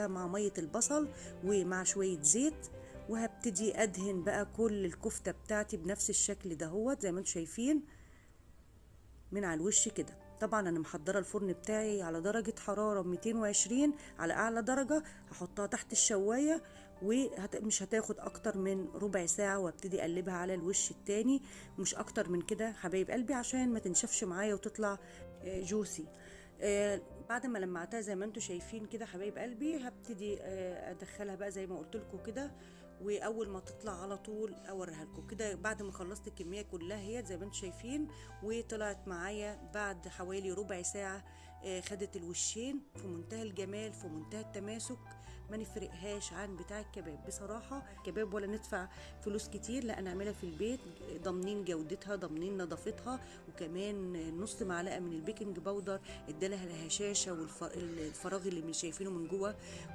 مع مية البصل ومع شوية زيت، وهبتدي ادهن بقى كل الكفتة بتاعتي بنفس الشكل دهوت زي ما انتم شايفين من على الوش كده. طبعا انا محضره الفرن بتاعي على درجه حراره 220 على اعلى درجه، هحطها تحت الشوايه ومش هتاخد اكتر من ربع ساعه، وابتدي اقلبها على الوش التاني، مش اكتر من كده حبايب قلبي عشان ما تنشفش معايا وتطلع جوسي. بعد ما لمعتها زي ما انتم شايفين كده حبايب قلبي، هبتدي ادخلها بقى زي ما قلت لكم كده، واول ما تطلع على طول اوريها لكم كده. بعد ما خلصت الكميه كلها هي زي ما انتم شايفين، وطلعت معايا بعد حوالي ربع ساعه. خدت الوشين في منتهى الجمال، في منتهى التماسك، ما نفرقهاش عن بتاع الكباب بصراحه. كباب ولا ندفع فلوس كتير، لا نعملها في البيت، ضامنين جودتها ضامنين نظافتها. وكمان نص معلقه من البيكنج باودر ادالها الهشاشه والفراغ اللي مش شايفينه من جوه.